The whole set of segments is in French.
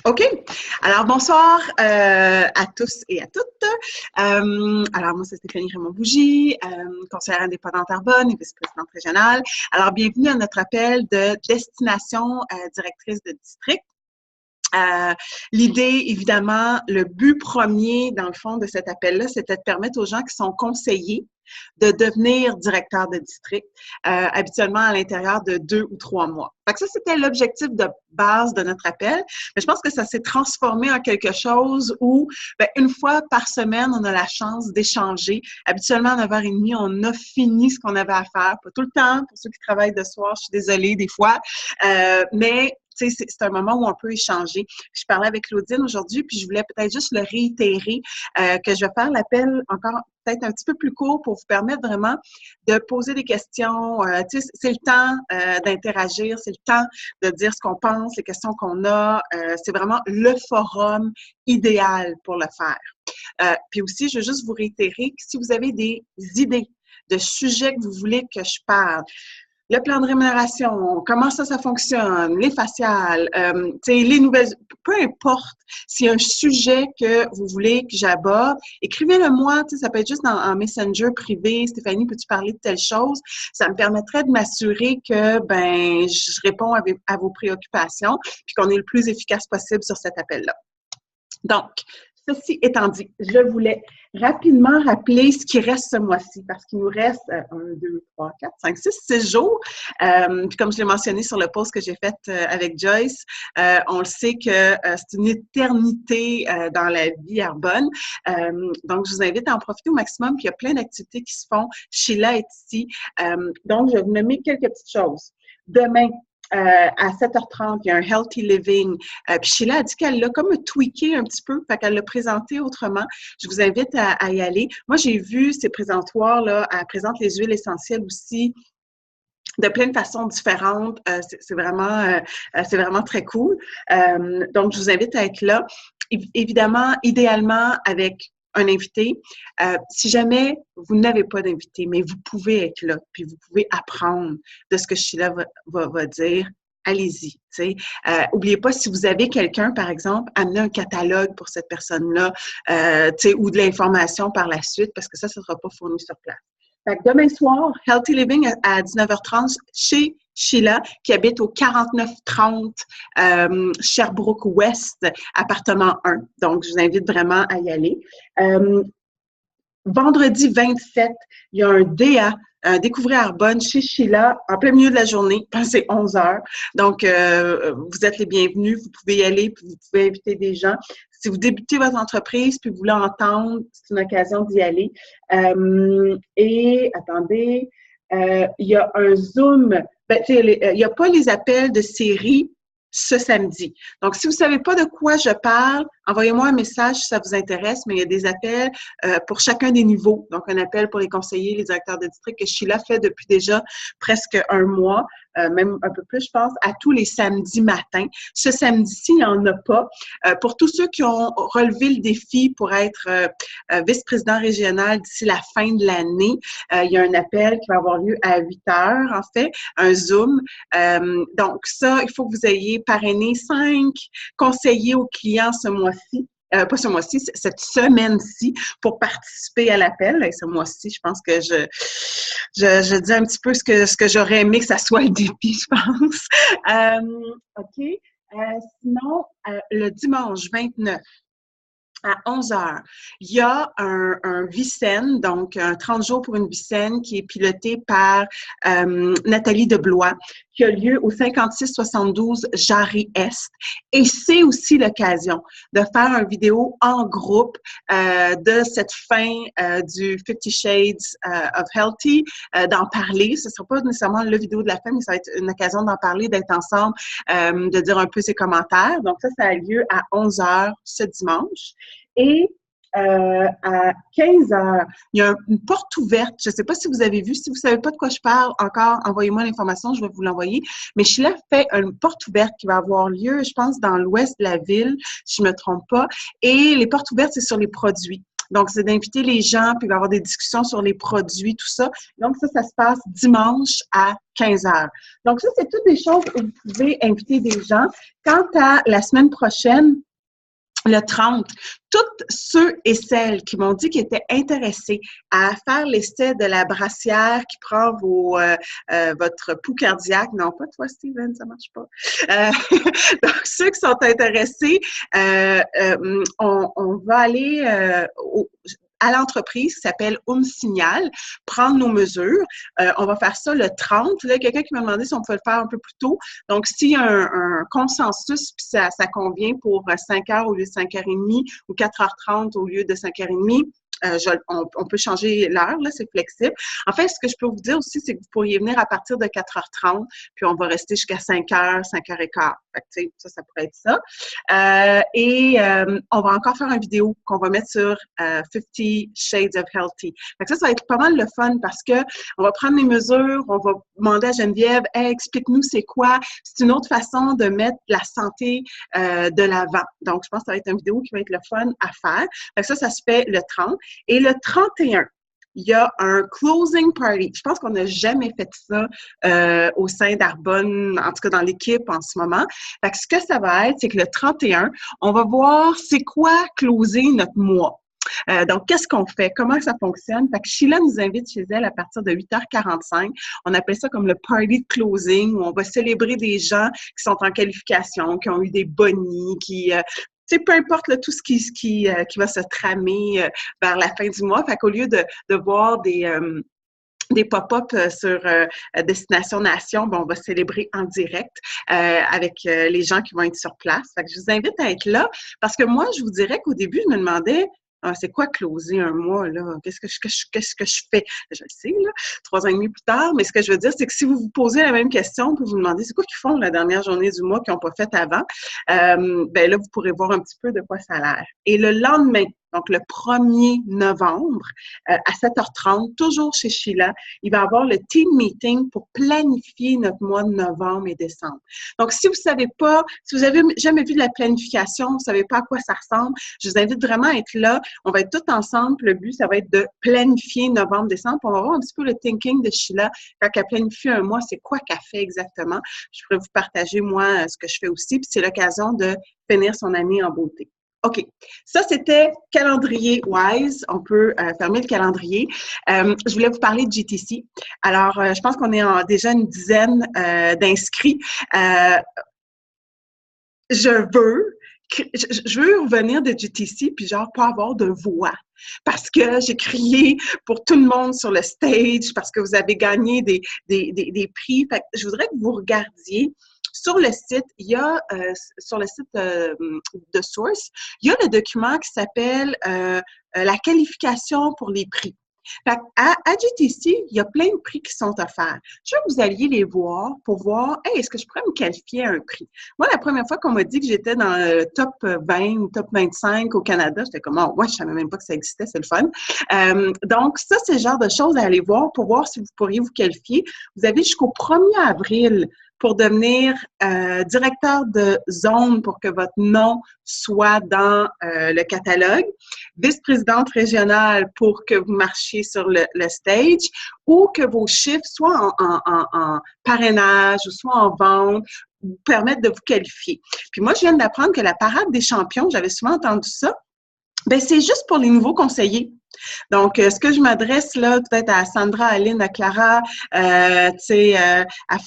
OK. Alors, bonsoir à tous et à toutes. Alors, moi, c'est Stéphanie Raymond-Bougie, conseillère indépendante Arbonne et vice-présidente régionale. Alors, bienvenue à notre appel de destination directrice de district. L'idée, évidemment, le but premier, dans le fond, de cet appel-là, c'était de permettre aux gens qui sont conseillers de devenir directeur de district, habituellement à l'intérieur de 2 ou 3 mois. Fait que ça, c'était l'objectif de base de notre appel. Mais je pense que ça s'est transformé en quelque chose où, bien, une fois par semaine, on a la chance d'échanger. Habituellement, à 9h30, on a fini ce qu'on avait à faire. Pas tout le temps, pour ceux qui travaillent de soir, je suis désolée des fois. Mais c'est un moment où on peut échanger. Je parlais avec Claudine aujourd'hui, puis je voulais peut-être juste le réitérer, que je vais faire l'appel encore peut-être un petit peu plus court pour vous permettre vraiment de poser des questions. C'est le temps d'interagir, c'est le temps de dire ce qu'on pense, les questions qu'on a. C'est vraiment le forum idéal pour le faire. Puis aussi, je veux juste vous réitérer que si vous avez des idées de sujets que vous voulez que je parle, le plan de rémunération, comment ça fonctionne, les faciales, les nouvelles, peu importe s'il y a un sujet que vous voulez que j'aborde, écrivez-le moi, ça peut être juste en Messenger privé, Stéphanie, peux-tu parler de telle chose? Ça me permettrait de m'assurer que je réponds à vos préoccupations puis qu'on est le plus efficace possible sur cet appel-là. Donc, ceci étant dit, je voulais rapidement rappeler ce qui reste ce mois-ci, parce qu'il nous reste 1, 2, 3, 4, 5, 6, 6 jours. Puis comme je l'ai mentionné sur le post que j'ai fait avec Joyce, on le sait que c'est une éternité dans la vie Arbonne. Donc, je vous invite à en profiter au maximum. Puis il y a plein d'activités qui se font. Sheila est ici. Donc, je vais vous nommer quelques petites choses. Demain, à 7h30, il y a un Healthy Living. Puis Sheila a dit qu'elle l'a comme tweaké un petit peu, fait qu'elle l'a présenté autrement. Je vous invite à y aller. Moi, j'ai vu ces présentoirs-là, elle présente les huiles essentielles aussi de plein de façons différentes. C'est vraiment très cool. Donc, je vous invite à être là. Évidemment, idéalement, avec un invité. Si jamais vous n'avez pas d'invité, mais vous pouvez être là, puis vous pouvez apprendre de ce que Sheila va dire, allez-y. Oubliez pas, si vous avez quelqu'un, par exemple, amenez un catalogue pour cette personne-là, ou de l'information par la suite, parce que ça ne sera pas fourni sur place. Fait que demain soir, Healthy Living à 19h30 chez Sheila, qui habite au 4930 Sherbrooke Ouest, appartement 1. Donc, je vous invite vraiment à y aller. Vendredi 27, il y a un DA, Découvrir Arbonne, chez Sheila, en plein milieu de la journée, c'est 11h. Donc, vous êtes les bienvenus, vous pouvez y aller, puis vous pouvez inviter des gens. Si vous débutez votre entreprise, puis vous voulez entendre, c'est une occasion d'y aller. Et, attendez, il y a un Zoom, il n'y a pas les appels de série ce samedi. Donc, si vous ne savez pas de quoi je parle, envoyez-moi un message si ça vous intéresse, mais il y a des appels pour chacun des niveaux. Donc, un appel pour les conseillers, les directeurs de district que Sheila fait depuis déjà presque un mois, même un peu plus, je pense, à tous les samedis matins. Ce samedi-ci, il n'y en a pas. Pour tous ceux qui ont relevé le défi pour être vice-président régional d'ici la fin de l'année, il y a un appel qui va avoir lieu à 8h, en fait, un Zoom. Donc, ça, il faut que vous ayez parrainé 5 conseillers aux clients ce mois-ci. Pas ce mois-ci, cette semaine-ci, pour participer à l'appel. Et ce mois-ci, je pense que je dis un petit peu ce que j'aurais aimé que ça soit le défi, je pense. OK. Sinon, le dimanche 29, à 11h, il y a un Vicenne, donc un 30 jours pour une Vicenne qui est piloté par Nathalie Deblois, qui a lieu au 5672 Jarry-Est. Et c'est aussi l'occasion de faire une vidéo en groupe de cette fin du 50 Shades of Healthy, d'en parler. Ce ne sera pas nécessairement la vidéo de la fin, mais ça va être une occasion d'en parler, d'être ensemble, de dire un peu ses commentaires. Donc ça a lieu à 11h ce dimanche. Et à 15h, il y a une porte ouverte. Je ne sais pas si vous avez vu. Si vous ne savez pas de quoi je parle encore, envoyez-moi l'information, je vais vous l'envoyer. Mais Sheila fait une porte ouverte qui va avoir lieu, je pense, dans l'ouest de la ville, si je ne me trompe pas. Et les portes ouvertes, c'est sur les produits. Donc, c'est d'inviter les gens, puis il va y avoir des discussions sur les produits, tout ça. Donc, ça se passe dimanche à 15 heures. Donc, ça, c'est toutes des choses où vous pouvez inviter des gens. Quant à la semaine prochaine, le 30, toutes ceux et celles qui m'ont dit qu'ils étaient intéressés à faire l'essai de la brassière qui prend votre pouls cardiaque, non pas toi Steven, ça marche pas. Donc ceux qui sont intéressés, on va aller à l'entreprise qui s'appelle Signal, prendre nos mesures. On va faire ça le 30. Là, quelqu'un qui m'a demandé si on pouvait le faire un peu plus tôt. Donc, s'il y a un consensus, puis ça convient pour 5 heures au lieu de 5h30 ou 4h30 au lieu de 5h30, on peut changer l'heure, là, c'est flexible. En fait, ce que je peux vous dire aussi, c'est que vous pourriez venir à partir de 4h30, puis on va rester jusqu'à 5h, 5h15. Fait que, tu sais, ça pourrait être ça. On va encore faire une vidéo qu'on va mettre sur 50 Shades of Healthy. Fait que ça va être pas mal le fun parce que on va prendre les mesures, on va demander à Geneviève, hey, explique-nous c'est quoi. C'est une autre façon de mettre la santé de l'avant. Donc, je pense que ça va être une vidéo qui va être le fun à faire. Fait que ça se fait le 30. Et le 31, il y a un closing party. Je pense qu'on n'a jamais fait ça au sein d'Arbonne, en tout cas dans l'équipe en ce moment. Fait que ce que ça va être, c'est que le 31, on va voir c'est quoi closer notre mois. Donc, qu'est-ce qu'on fait? Comment ça fonctionne? Fait que Sheila nous invite chez elle à partir de 8h45. On appelle ça comme le party de closing, où on va célébrer des gens qui sont en qualification, qui ont eu des bonnies, tu sais, peu importe là, tout ce qui va se tramer vers la fin du mois. Fait qu'au lieu de voir des pop-up sur Destination Nation, bon, on va célébrer en direct avec les gens qui vont être sur place. Fait que je vous invite à être là parce que moi, je vous dirais qu'au début, je me demandais c'est quoi closer un mois, là? Qu'est-ce que je fais? Je le sais, là, 3 ans et demi plus tard, mais ce que je veux dire, c'est que si vous vous posez la même question, puis vous demandez c'est quoi qu'ils font la dernière journée du mois qu'ils n'ont pas fait avant, ben là, vous pourrez voir un petit peu de quoi ça a l'air. Et le lendemain, donc le 1er novembre, à 7h30, toujours chez Sheila, il va y avoir le team meeting pour planifier notre mois de novembre et décembre. Donc, si vous savez pas, si vous avez jamais vu de la planification, vous savez pas à quoi ça ressemble, je vous invite vraiment à être là. On va être tous ensemble. Le but, ça va être de planifier novembre, décembre. On va voir un petit peu le thinking de Sheila. Quand elle planifie un mois, c'est quoi qu'elle fait exactement? Je pourrais vous partager, moi, ce que je fais aussi. Puis c'est l'occasion de finir son année en beauté. OK. Ça, c'était calendrier-wise. On peut fermer le calendrier. Je voulais vous parler de GTC. Alors, je pense qu'on est déjà une dizaine d'inscrits. Je veux revenir de GTC puis genre pas avoir de voix parce que j'ai crié pour tout le monde sur le stage parce que vous avez gagné des prix. Fait que je voudrais que vous regardiez sur le site, il y a sur le site de Source, il y a le document qui s'appelle la qualification pour les prix. Fait à GTC, il y a plein de prix qui sont offerts. Je veux que vous alliez les voir pour voir, hey, est-ce que je pourrais me qualifier à un prix? Moi, la première fois qu'on m'a dit que j'étais dans le top 20 ou top 25 au Canada, j'étais comme, oh, ouais, je savais même pas que ça existait, c'est le fun. Donc, ça, c'est le genre de choses à aller voir pour voir si vous pourriez vous qualifier. Vous avez jusqu'au 1er avril pour devenir directeur de zone pour que votre nom soit dans le catalogue, vice-présidente régionale pour que vous marchiez sur le stage ou que vos chiffres soient en parrainage ou soit en vente vous permettent de vous qualifier. Puis moi, je viens d'apprendre que la parade des champions, j'avais souvent entendu ça, ben c'est juste pour les nouveaux conseillers. Donc, ce que je m'adresse là, peut-être à Sandra, à Aline, à Clara, à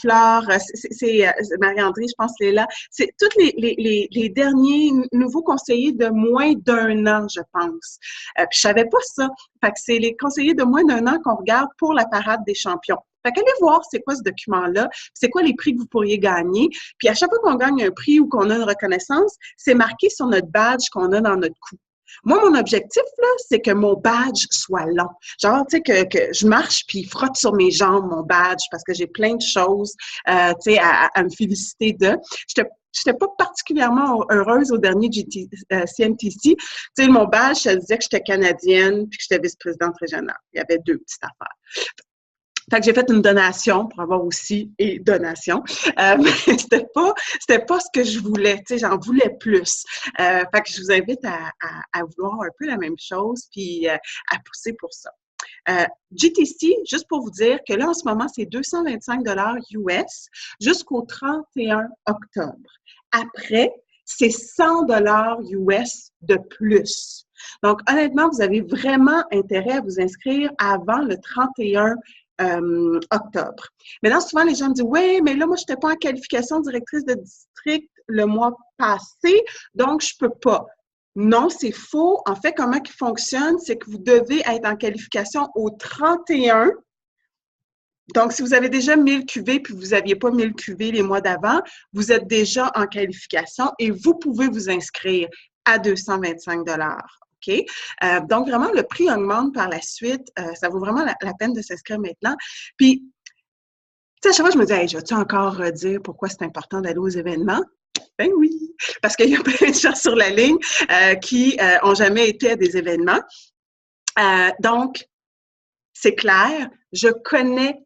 Flore, c'est Marie-André, je pense, elle est là. C'est tous les derniers nouveaux conseillers de moins d'1 an, je pense. Puis je savais pas ça. Fait que c'est les conseillers de moins d'1 an qu'on regarde pour la parade des champions. Fait qu'allez voir c'est quoi ce document-là, c'est quoi les prix que vous pourriez gagner. Puis à chaque fois qu'on gagne un prix ou qu'on a une reconnaissance, c'est marqué sur notre badge qu'on a dans notre cou. Moi, mon objectif, là, c'est que mon badge soit long. Genre, tu sais, que je marche puis frotte sur mes jambes mon badge parce que j'ai plein de choses, tu sais, à me féliciter de. J'étais pas particulièrement heureuse au dernier CMTC. Tu sais, mon badge, ça disait que j'étais canadienne puis que j'étais vice-présidente régionale. Il y avait 2 petites affaires. Fait que j'ai fait une donation pour avoir aussi et donation. Mais c'était pas ce que je voulais. Tu sais, j'en voulais plus. Fait que je vous invite à vouloir un peu la même chose puis à pousser pour ça. GTC, juste pour vous dire que là, en ce moment, c'est 225 US jusqu'au 31 octobre. Après, c'est 100 US de plus. Donc, honnêtement, vous avez vraiment intérêt à vous inscrire avant le 31 octobre. Maintenant, souvent, les gens me disent, oui, mais là, moi, je n'étais pas en qualification directrice de district le mois passé, donc je ne peux pas. Non, c'est faux. En fait, comment il fonctionne, c'est que vous devez être en qualification au 31. Donc, si vous avez déjà 1000 QV puis vous n'aviez pas 1000 QV les mois d'avant, vous êtes déjà en qualification et vous pouvez vous inscrire à 225 $. OK? Donc, vraiment, le prix augmente par la suite. Ça vaut vraiment la peine de s'inscrire maintenant. Puis, tu sais, à chaque fois, je me dis, hey, je vais-tu encore dire pourquoi c'est important d'aller aux événements? Ben oui, parce qu'il y a plein de gens sur la ligne qui n'ont jamais été à des événements. Donc, c'est clair, je connais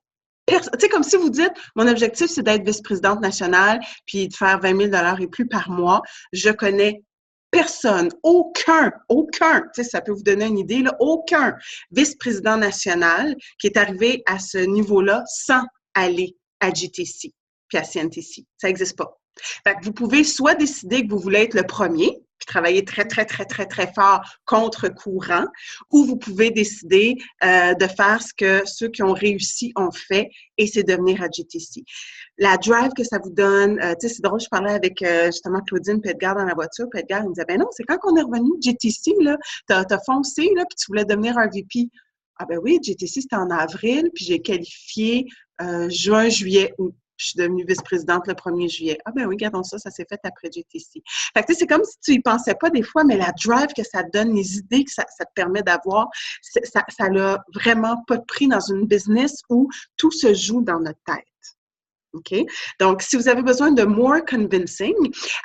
personne. Tu sais, comme si vous dites, mon objectif, c'est d'être vice-présidente nationale puis de faire 20 000 $ et plus par mois. Je connais personne, aucun, tu sais, ça peut vous donner une idée, là, aucun vice-président national qui est arrivé à ce niveau-là sans aller à GTC puis à CNTC. Ça n'existe pas. Fait que vous pouvez soit décider que vous voulez être le premier, puis travailler très, très, très, très, très fort contre courant, ou vous pouvez décider de faire ce que ceux qui ont réussi ont fait, et c'est de venir à GTC. La drive que ça vous donne, tu sais, c'est drôle, je parlais avec justement Claudine et Edgar dans la voiture, puis Edgar, il me disait, ben non, c'est quand on est revenu de GTC, là, t'as foncé, là, puis tu voulais devenir un VP. Ah ben oui, GTC, c'était en avril, puis j'ai qualifié juin, juillet, août. Je suis devenue vice-présidente le 1er juillet. Ah ben oui, regardons ça, ça s'est fait après GTC. Fait que c'est comme si tu y pensais pas des fois, mais la drive que ça te donne, les idées que ça te permet d'avoir, ça n'a vraiment pas de prix dans une business où tout se joue dans notre tête. OK? Donc, si vous avez besoin de more convincing,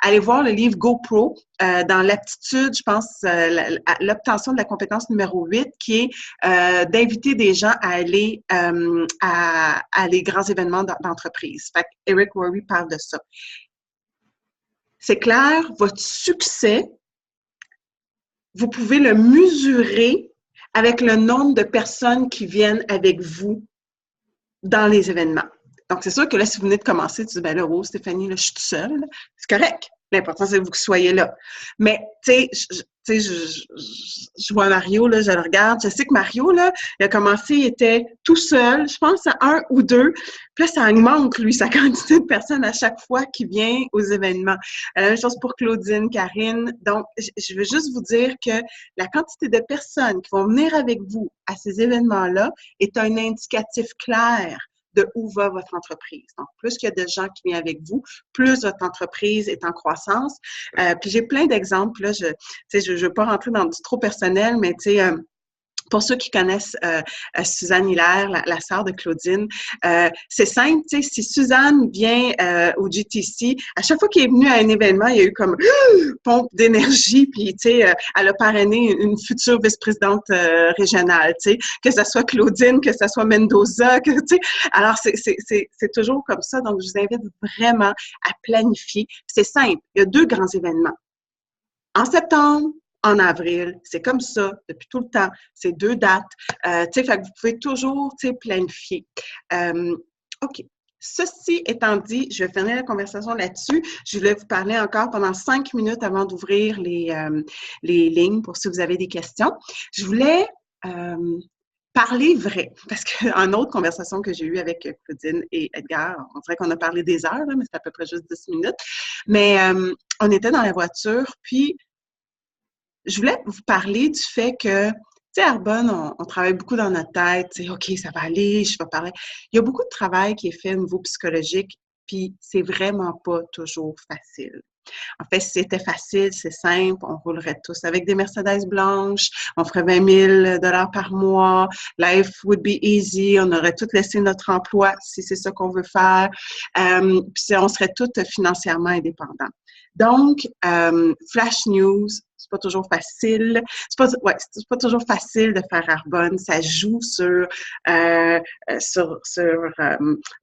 allez voir le livre GoPro dans l'aptitude, je pense, l'obtention de la compétence numéro 8, qui est d'inviter des gens à aller à les grands événements d'entreprise. Fait que Eric Worre parle de ça. C'est clair, votre succès, vous pouvez le mesurer avec le nombre de personnes qui viennent avec vous dans les événements. Donc, c'est sûr que là, si vous venez de commencer, tu dis, ben là, oh, Stéphanie, là, je suis toute seule. C'est correct. L'important, c'est que vous soyez là. Mais, tu sais, je vois Mario, là, je le regarde. Je sais que Mario, là, il a commencé, il était tout seul, je pense à 1 ou 2. Puis là, ça augmente, lui, sa quantité de personnes à chaque fois qu'il vient aux événements. La même chose pour Claudine, Karine. Donc, je veux juste vous dire que la quantité de personnes qui vont venir avec vous à ces événements-là est un indicatif clair de où va votre entreprise. Donc, plus qu'il y a de gens qui viennent avec vous, plus votre entreprise est en croissance. Puis j'ai plein d'exemples, là, je veux pas rentrer dans du trop personnel, mais tu sais, pour ceux qui connaissent Suzanne Hilaire, la sœur de Claudine, c'est simple, tu sais, si Suzanne vient au GTC, à chaque fois qu'elle est venue à un événement, il y a eu comme pompe d'énergie, puis tu sais, elle a parrainé une future vice-présidente régionale, tu sais, que ce soit Claudine, que ce soit Mendoza, que tu sais, alors c'est toujours comme ça, donc je vous invite vraiment à planifier. C'est simple, il y a 2 grands événements. En septembre, en avril, c'est comme ça depuis tout le temps, c'est 2 dates. Tu sais, fait que vous pouvez toujours, tu sais, planifier. OK. Ceci étant dit, je vais finir la conversation là-dessus. Je voulais vous parler encore pendant 5 minutes avant d'ouvrir les lignes pour si vous avez des questions. Je voulais parler vrai, parce qu'en autre conversation que j'ai eue avec Claudine et Edgar, on dirait qu'on a parlé des heures, là, mais c'est à peu près juste 10 minutes. Mais on était dans la voiture, puis je voulais vous parler du fait que, tu sais, à Arbonne, on travaille beaucoup dans notre tête, tu sais, OK, ça va aller, je vais parler. Il y a beaucoup de travail qui est fait au niveau psychologique, puis c'est vraiment pas toujours facile. En fait, si c'était facile, c'est simple, on roulerait tous avec des Mercedes blanches, on ferait 20 000 $ par mois, life would be easy, on aurait tout laissé notre emploi si c'est ça qu'on veut faire, puis on serait tous financièrement indépendants. Donc, flash news, c'est pas toujours facile. C'est pas toujours facile de faire Arbonne. Ça joue sur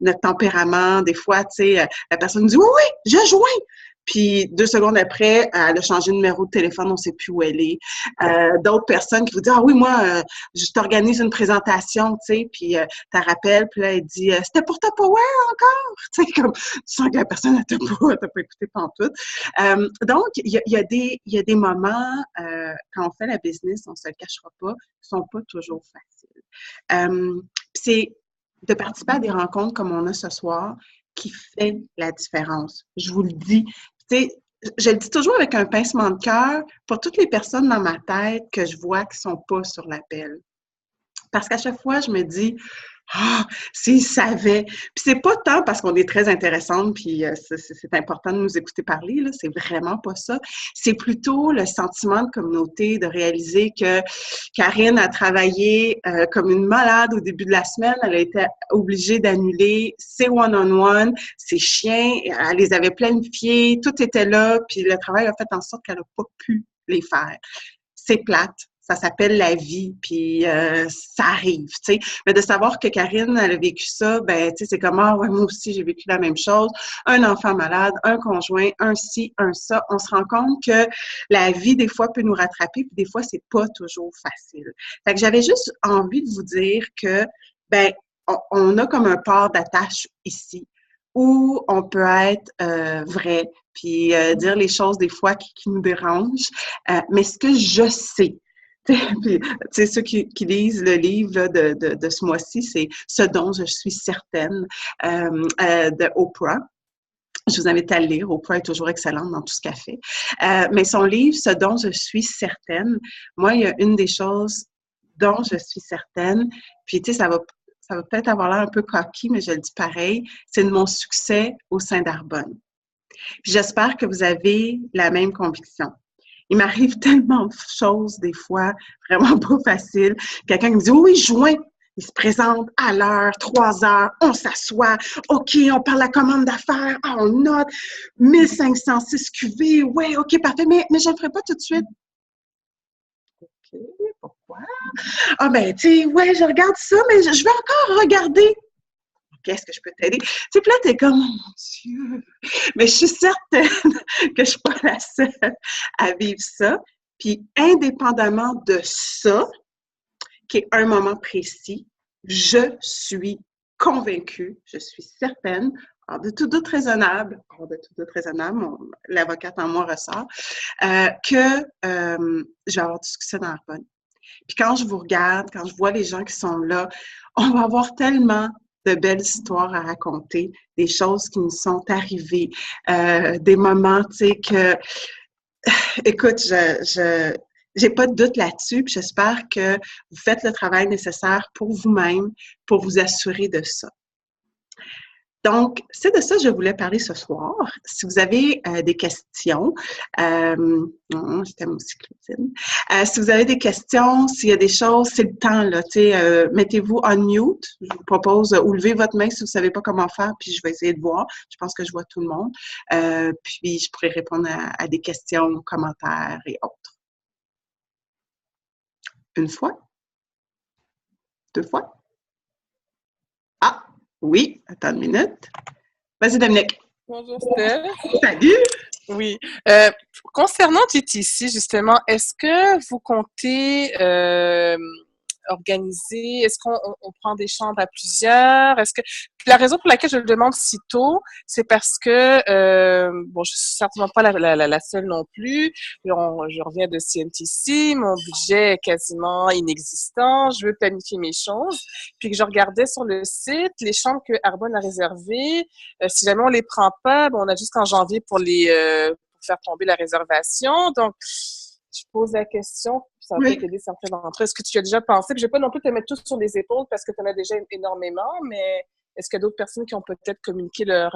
notre tempérament. Des fois, tu sais, la personne dit, oui, oui, je joins. Puis 2 secondes après, elle a changé de numéro de téléphone, on ne sait plus où elle est. D'autres personnes qui vous disent, ah oui, moi, je t'organise une présentation, tu sais, puis tu rappelles, puis là, elle dit, c'était pour Tupperware encore? Tu sais, comme, tu sens que la personne n'a pas écouté pantoute. Donc, il y a des moments, quand on fait la business, on ne se le cachera pas, qui ne sont pas toujours faciles. C'est de participer à des rencontres comme on a ce soir qui fait la différence. Je vous le dis. Tu sais, je le dis toujours avec un pincement de cœur pour toutes les personnes dans ma tête que je vois qui ne sont pas sur l'appel. Parce qu'à chaque fois, je me dis, ah, s'ils savaient. Puis c'est pas tant parce qu'on est très intéressante, puis c'est important de nous écouter parler, là, c'est vraiment pas ça. C'est plutôt le sentiment de communauté, de réaliser que Karine a travaillé comme une malade au début de la semaine. Elle a été obligée d'annuler ses one-on-one, ses chiens, elle les avait planifiés, tout était là, puis le travail a fait en sorte qu'elle n'a pas pu les faire. C'est plate. Ça s'appelle la vie, puis ça arrive, tu sais. Mais de savoir que Karine, elle a vécu ça, ben, tu sais, c'est comme, ah ouais, moi aussi, j'ai vécu la même chose. Un enfant malade, un conjoint, un ci, un ça. On se rend compte que la vie, des fois, peut nous rattraper, puis des fois, c'est pas toujours facile. Fait que j'avais juste envie de vous dire que, ben, on a comme un port d'attache ici, où on peut être vrai, puis dire les choses des fois qui nous dérangent. Mais ce que je sais, puis, ceux qui lisent le livre là, de ce mois-ci, c'est Ce dont je suis certaine de Oprah. Je vous invite à le lire. Oprah est toujours excellente dans tout ce qu'elle fait. Mais son livre, Ce dont je suis certaine, moi, il y a une des choses dont je suis certaine, puis tu sais, ça va peut-être avoir l'air un peu coquille, mais je le dis pareil, c'est de mon succès au sein d'Arbonne. Puis j'espère que vous avez la même conviction. Il m'arrive tellement de choses, des fois, vraiment pas faciles. Quelqu'un qui me dit, oui, juin. Il se présente à l'heure, 3 heures, on s'assoit, OK, on parle la commande d'affaires, on note 1506 QV, oui, OK, parfait, mais je ne le ferai pas tout de suite. OK, pourquoi? Ah ben, tu sais, ouais, je regarde ça, mais je vais encore regarder. Qu'est-ce que je peux t'aider? Tu sais, puis là, t'es comme, oh mon Dieu! Mais je suis certaine que je ne suis pas la seule à vivre ça. Puis, indépendamment de ça, qui est un moment précis, je suis convaincue, je suis certaine, hors de tout doute raisonnable, l'avocate en moi ressort, que je vais avoir du succès dans Arbonne. Puis quand je vous regarde, quand je vois les gens qui sont là, on va avoir tellement de belles histoires à raconter, des choses qui nous sont arrivées, des moments, tu sais, que, écoute, j'ai pas de doute là-dessus, puis j'espère que vous faites le travail nécessaire pour vous-même, pour vous assurer de ça. Donc, c'est de ça que je voulais parler ce soir. Si vous avez des questions, je t'aime aussi, Claudine. Si vous avez des questions, s'il y a des choses, c'est le temps, là, tu sais, mettez-vous on mute. Je vous propose, ou levez votre main si vous ne savez pas comment faire, puis je vais essayer de voir. Je pense que je vois tout le monde. Puis, je pourrai répondre à des questions, commentaires et autres. Une fois? 2 fois? Ah, oui, attends une minute. Vas-y, Dominique. Bonjour, Steph. Salut! Oui. Concernant GTC, justement, est-ce que vous comptez organiser, est-ce qu'on prend des chambres à plusieurs? Est-ce que la raison pour laquelle je le demande si tôt, c'est parce que bon, je suis certainement pas la seule non plus. Je reviens de CMTC, mon budget est quasiment inexistant. Je veux planifier mes choses, puis que je regardais sur le site les chambres que Arbonne a réservées. Si jamais on les prend pas, bon, on a jusqu'en janvier pour pour faire tomber la réservation. Donc je pose la question, ça va peut-être aider certains d'entre eux. Est-ce que tu as déjà pensé, puis je ne vais pas non plus te mettre tout sur les épaules parce que tu en as déjà énormément, mais est-ce qu'il y a d'autres personnes qui ont peut-être communiqué leur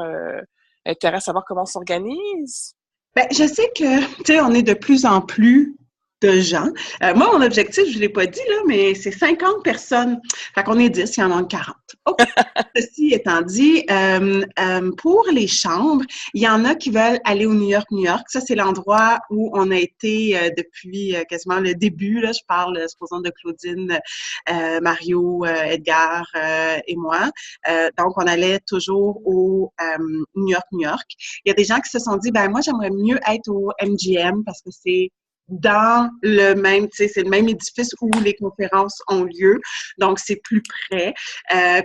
intérêt à savoir comment on s'organise? Bien, je sais que, tu sais, on est de plus en plus de gens. Moi, mon objectif, je ne l'ai pas dit, là, mais c'est 50 personnes. Fait qu'on est 10, il y en a 40. OK. Ceci étant dit, pour les chambres, il y en a qui veulent aller au New York, New York. Ça, c'est l'endroit où on a été depuis quasiment le début. Là, je parle, supposons, de Claudine, Mario, Edgar et moi. Donc, on allait toujours au New York, New York. Il y a des gens qui se sont dit, ben moi, j'aimerais mieux être au MGM parce que c'est dans le même, tu sais, c'est le même édifice où les conférences ont lieu, donc c'est plus près.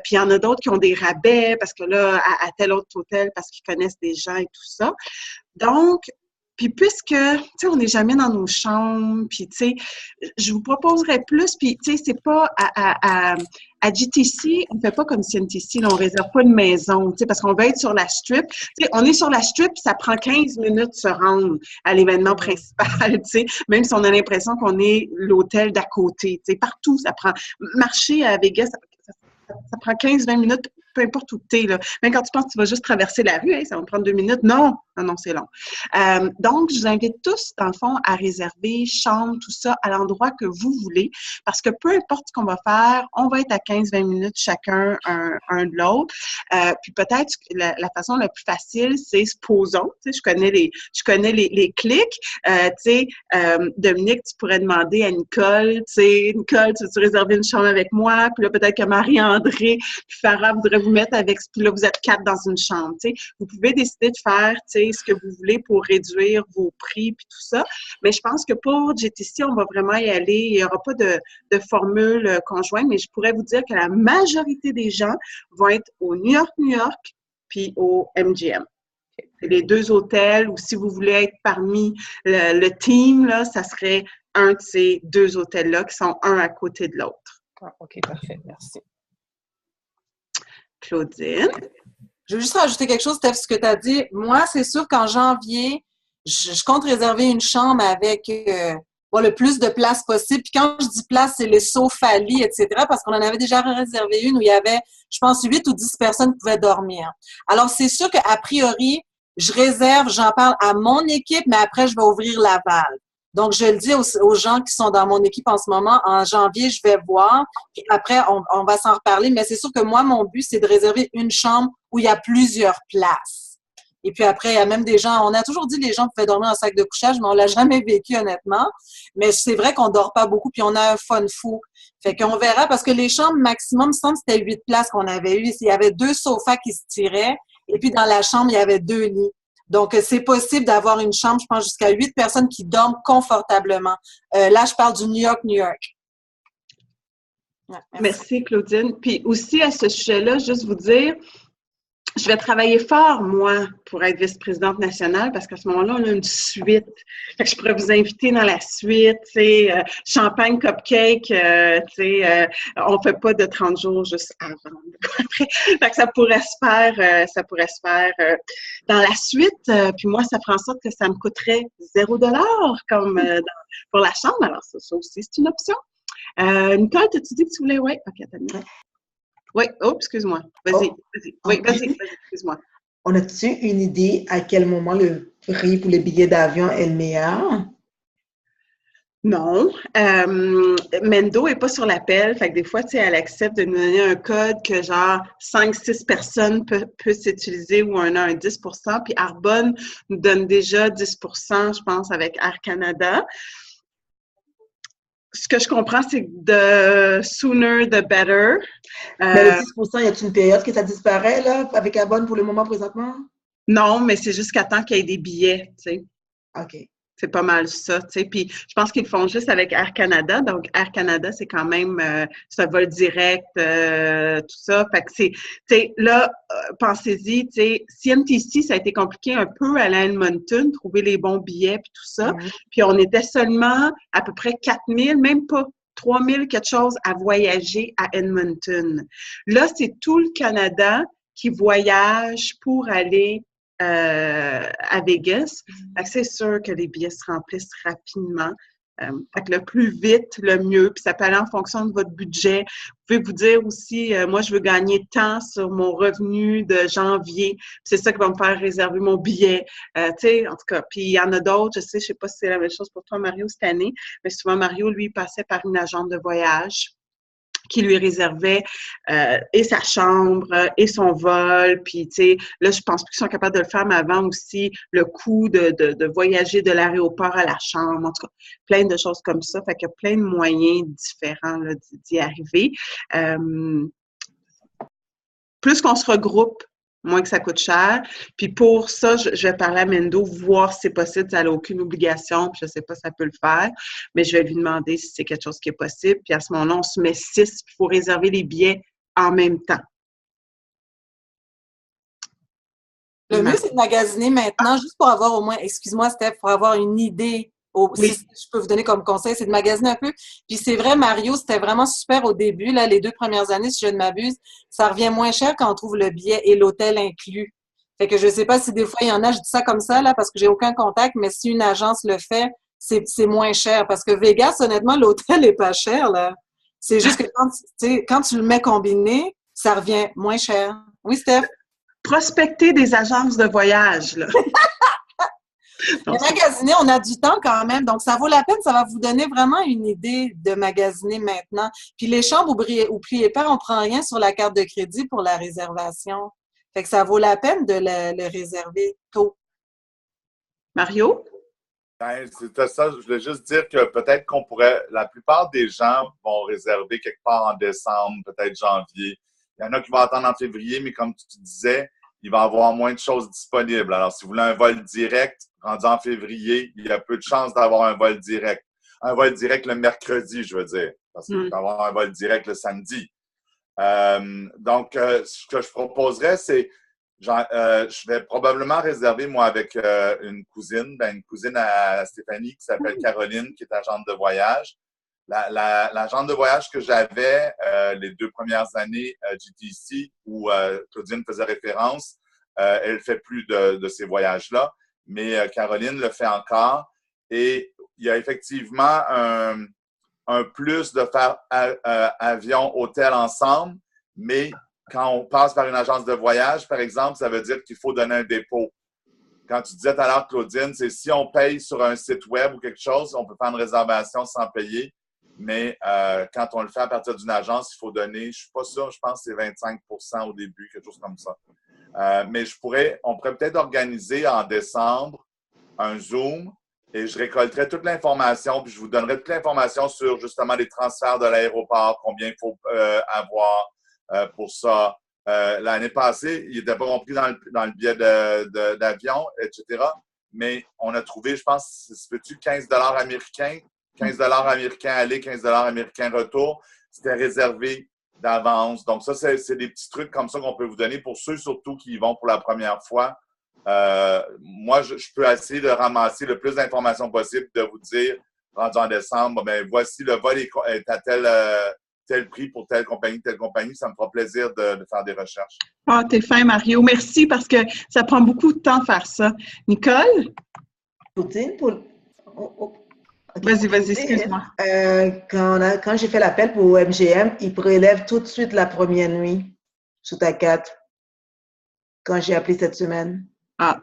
Puis il y en a d'autres qui ont des rabais parce que là, à tel autre hôtel, parce qu'ils connaissent des gens et tout ça. Donc, puis puisque, tu sais, on n'est jamais dans nos chambres, puis tu sais, je vous proposerais plus, puis tu sais, c'est pas à GTC, on ne fait pas comme CNTC, là, on ne réserve pas une maison, tu sais, parce qu'on va être sur la strip. Tu sais, on est sur la strip, ça prend 15 minutes de se rendre à l'événement principal, tu sais, même si on a l'impression qu'on est l'hôtel d'à côté, tu sais, partout, ça prend. Marcher à Vegas, ça prend 15-20 minutes, peu importe où tu es, là. Même quand tu penses que tu vas juste traverser la rue, hey, ça va me prendre 2 minutes. Non, non, non, c'est long. Donc, je vous invite tous, dans le fond, à réserver chambre, tout ça, à l'endroit que vous voulez, parce que peu importe ce qu'on va faire, on va être à 15-20 minutes chacun, un de l'autre. Puis peut-être la façon la plus facile, c'est supposons, tu sais, je connais les clics. Tu sais, Dominique, tu pourrais demander à Nicole, tu sais, Nicole, tu veux-tu réserver une chambre avec moi? Puis là, peut-être que Marie-André puis Farah voudraient vous mettre avec, puis là, vous êtes 4 dans une chambre, tu sais. Vous pouvez décider de faire, tu sais, ce que vous voulez pour réduire vos prix puis tout ça. Mais je pense que pour GTC, on va vraiment y aller. Il n'y aura pas de formule conjointe, mais je pourrais vous dire que la majorité des gens vont être au New York, New York, puis au MGM. C'est les 2 hôtels, ou si vous voulez être parmi le team, là, ça serait un de ces 2 hôtels-là qui sont un à côté de l'autre. Ah, OK, parfait. Merci. Claudine? Je veux juste rajouter quelque chose, Steph, ce que tu as dit. Moi, c'est sûr qu'en janvier, je compte réserver une chambre avec le plus de place possible. Puis quand je dis place, c'est les sofas, lits, etc. Parce qu'on en avait déjà réservé une où il y avait, je pense, 8 ou 10 personnes qui pouvaient dormir. Alors, c'est sûr qu'a priori, je réserve, j'en parle à mon équipe, mais après, je vais ouvrir la valve. Donc, je le dis aux gens qui sont dans mon équipe en ce moment. En janvier, je vais voir. Puis après, on va s'en reparler. Mais c'est sûr que moi, mon but, c'est de réserver une chambre où il y a plusieurs places. Et puis après, il y a même des gens, on a toujours dit que les gens pouvaient dormir en sac de couchage, mais on l'a jamais vécu, honnêtement. Mais c'est vrai qu'on dort pas beaucoup, puis on a un fun fou. Fait qu'on verra, parce que les chambres maximum, il me semble que c'était 8 places qu'on avait eues. Il y avait 2 sofas qui se tiraient. Et puis dans la chambre, il y avait 2 lits. Donc, c'est possible d'avoir une chambre, je pense, jusqu'à 8 personnes qui dorment confortablement. Là, je parle du New York, New York. Ouais, merci, Claudine. Puis aussi, à ce sujet-là, juste vous dire, je vais travailler fort, moi, pour être vice-présidente nationale, parce qu'à ce moment-là, on a une suite. Fait que je pourrais vous inviter dans la suite, tu sais, champagne, cupcake, tu sais, on fait pas de 30 jours juste avant. Après, fait que ça pourrait se faire dans la suite. Puis moi, ça ferait en sorte que ça me coûterait $0 comme pour la chambre. Alors, ça aussi, c'est une option. Nicole, t'as-tu dit que tu voulais? Oui, OK, attends. Oui, oh, excuse-moi. Vas-y. Oui, vas-y, excuse-moi. On a-tu une idée à quel moment le prix pour les billets d'avion est le meilleur? Non. Mendo n'est pas sur l'appel. Fait que des fois, tu sais, elle accepte de nous donner un code que genre 5-6 personnes peuvent utiliser ou un 10%. Puis Arbonne nous donne déjà 10%, je pense, avec Air Canada. Ce que je comprends, c'est que the sooner, the better. Mais le 10%, y a-t-il une période que ça disparaît, là, avec Arbonne pour le moment présentement? Non, mais c'est jusqu'à temps qu'il y ait des billets, tu sais. OK. C'est pas mal ça, tu sais. Puis je pense qu'ils le font juste avec Air Canada. Donc, Air Canada, c'est quand même c'est un vol direct, tout ça. Fait que c'est, tu sais, là, pensez-y, tu sais, CMTC, ça a été compliqué un peu à la Edmonton, trouver les bons billets puis tout ça. Mm-hmm. Puis on était seulement à peu près 4000, même pas 3000 quelque chose à voyager à Edmonton. Là, c'est tout le Canada qui voyage pour aller à Vegas. Fait que c'est sûr que les billets se remplissent rapidement. Fait que le plus vite, le mieux. Puis ça peut aller en fonction de votre budget. Vous pouvez vous dire aussi, moi, je veux gagner tant sur mon revenu de janvier. Puis c'est ça qui va me faire réserver mon billet. Tu sais, en tout cas. Puis il y en a d'autres. Je sais pas si c'est la même chose pour toi, Mario, cette année. Mais souvent, Mario, lui, passait par une agente de voyage qui lui réservait et sa chambre et son vol. Puis, tu sais, là, je pense plus qu'ils sont capables de le faire, mais avant aussi, le coût de voyager de l'aéroport à la chambre. En tout cas, plein de choses comme ça. Fait qu'il y a plein de moyens différents là, d'y arriver. Plus qu'on se regroupe, moins que ça coûte cher. Puis pour ça, je vais parler à Mendo, voir si c'est possible. Elle n'a aucune obligation, puis je ne sais pas si ça peut le faire, mais je vais lui demander si c'est quelque chose qui est possible. Puis à ce moment-là, on se met 6, puis il faut réserver les billets en même temps. Le mieux, c'est de magasiner maintenant, juste pour avoir au moins, excuse-moi Steph, pour avoir une idée. Oui. Si je peux vous donner comme conseil, c'est de magasiner un peu. Puis c'est vrai, Mario, c'était vraiment super au début, là, les 2 premières années, si je ne m'abuse. Ça revient moins cher quand on trouve le billet et l'hôtel inclus. Fait que je sais pas si des fois il y en a, je dis ça comme ça, là, parce que j'ai aucun contact, mais si une agence le fait, c'est moins cher. Parce que Vegas, honnêtement, l'hôtel est pas cher, là. C'est juste que quand tu le mets combiné, ça revient moins cher. Oui, Steph? Prospecter des agences de voyage, là. Mais magasiner, on a du temps quand même, donc ça vaut la peine, ça va vous donner vraiment une idée de magasiner maintenant. Puis les chambres, oubliez pas, on prend rien sur la carte de crédit pour la réservation. Fait que ça vaut la peine de le réserver tôt. Mario? Ben, c'était ça, je voulais juste dire que peut-être qu'on pourrait, la plupart des gens vont réserver quelque part en décembre, peut-être janvier. Il y en a qui vont attendre en février, mais comme tu disais, il va y avoir moins de choses disponibles. Alors, si vous voulez un vol direct, rendu en février, il y a peu de chances d'avoir un vol direct. Un vol direct le mercredi, je veux dire, parce qu'il peut y avoir un vol direct le samedi. Donc, ce que je proposerais, c'est, je vais probablement réserver, moi, avec une cousine à Stéphanie qui s'appelle Caroline, qui est agente de voyage. L'agente de voyage que j'avais les 2 premières années GTC, où Claudine faisait référence, elle fait plus de ces voyages-là, mais Caroline le fait encore. Et il y a effectivement un plus de faire avion-hôtel ensemble, mais quand on passe par une agence de voyage, par exemple, ça veut dire qu'il faut donner un dépôt. Quand tu disais tout à l'heure, Claudine, c'est si on paye sur un site web ou quelque chose, on peut faire une réservation sans payer. Mais quand on le fait à partir d'une agence, il faut donner, je ne suis pas sûr, je pense que c'est 25 % au début, quelque chose comme ça. Mais on pourrait peut-être organiser en décembre un Zoom et je récolterai toute l'information, puis je vous donnerai toute l'information sur justement les transferts de l'aéroport, combien il faut avoir pour ça. L'année passée, il n'était pas compris dans le billet d'avion, etc. Mais on a trouvé, je pense, peux-tu 15 $ américains, 15 $ américains aller, 15 $ américains retour. C'était réservé d'avance. Donc ça, c'est des petits trucs comme ça qu'on peut vous donner pour ceux surtout qui y vont pour la première fois. Moi, je peux essayer de ramasser le plus d'informations possible, de vous dire, rendu en décembre, ben voici le vol est à tel prix pour telle compagnie. Ça me fera plaisir de faire des recherches. Ah, t'es fin, Mario. Merci parce que ça prend beaucoup de temps de faire ça. Nicole? Okay. Vas-y, excuse-moi. Quand j'ai fait l'appel pour MGM, ils prélèvent tout de suite la première nuit sur ta carte quand j'ai appelé cette semaine. Ah.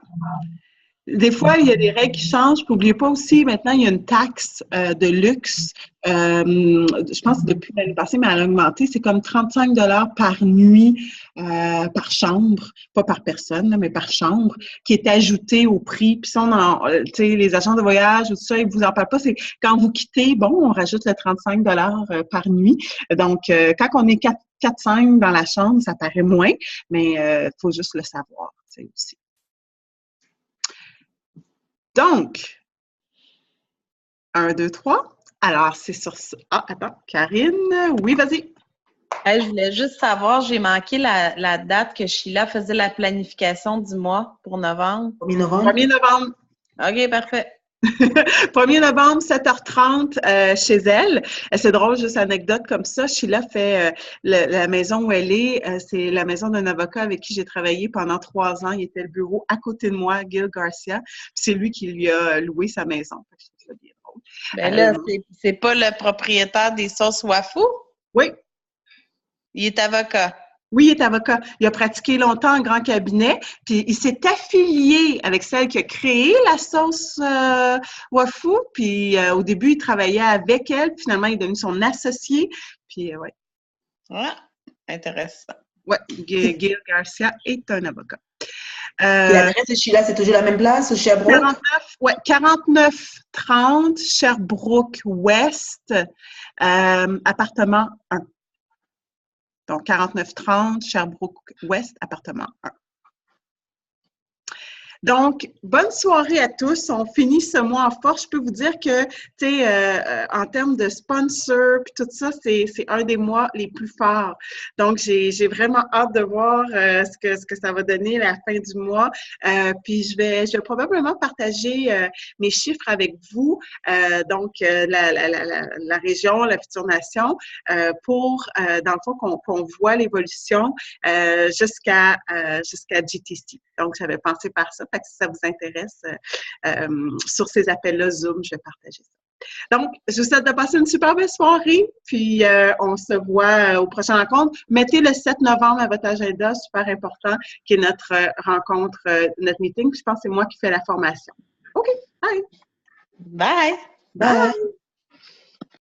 Des fois, il y a des règles qui changent. Puis, n'oubliez pas aussi, maintenant, il y a une taxe de luxe. Je pense que depuis l'année passée, mais elle a augmenté. C'est comme 35 $ par nuit, par chambre, pas par personne, là, mais par chambre, qui est ajoutée au prix. Puis ça, les agents de voyage, tout ça, ils vous en parlent pas. C'est quand vous quittez, bon, on rajoute le 35 $ par nuit. Donc, quand on est 4-5 dans la chambre, ça paraît moins, mais il faut juste le savoir, aussi. Donc, 1, 2, 3. Alors, c'est sur ça. Ah, attends, Karine. Oui, vas-y. Hey, je voulais juste savoir, j'ai manqué la date que Sheila faisait la planification du mois pour novembre. 1er novembre. 1er novembre. OK, parfait. 1er novembre, 7h30 chez elle. C'est drôle, juste anecdote comme ça. Sheila fait la maison où elle est. C'est la maison d'un avocat avec qui j'ai travaillé pendant 3 ans. Il était le bureau à côté de moi, Gil Garcia. C'est lui qui lui a loué sa maison. Je trouve ça bien drôle. Ben là, c'est pas le propriétaire des sauces Wafou? Oui. Il est avocat. Oui, il est avocat. Il a pratiqué longtemps en grand cabinet, puis il s'est affilié avec celle qui a créé la sauce Wafou. Puis au début, il travaillait avec elle, puis finalement, il est devenu son associé. Puis ouais. Ah, intéressant. Ouais, Gail Garcia est un avocat. Et l'adresse de Sheila, c'est toujours la même place, au Sherbrooke? 4930 Sherbrooke Ouest, appartement 1. Donc, 4930 Sherbrooke Ouest, appartement 1. Donc, bonne soirée à tous. On finit ce mois en force. Je peux vous dire que, tu sais, en termes de sponsors puis tout ça, c'est un des mois les plus forts. Donc, j'ai vraiment hâte de voir ce que ça va donner à la fin du mois. Puis, je vais probablement partager mes chiffres avec vous. Donc, la région, la future nation, pour, dans le fond, qu'on voit l'évolution jusqu'à GTC. Donc, j'avais pensé par ça. Fait que si ça vous intéresse, sur ces appels-là Zoom, je vais partager ça. Donc, je vous souhaite de passer une super belle soirée, puis on se voit au prochain rencontre. Mettez le 7 novembre à votre agenda, super important, qui est notre rencontre, notre meeting. Puis je pense que c'est moi qui fais la formation. OK, bye! Bye! Bye!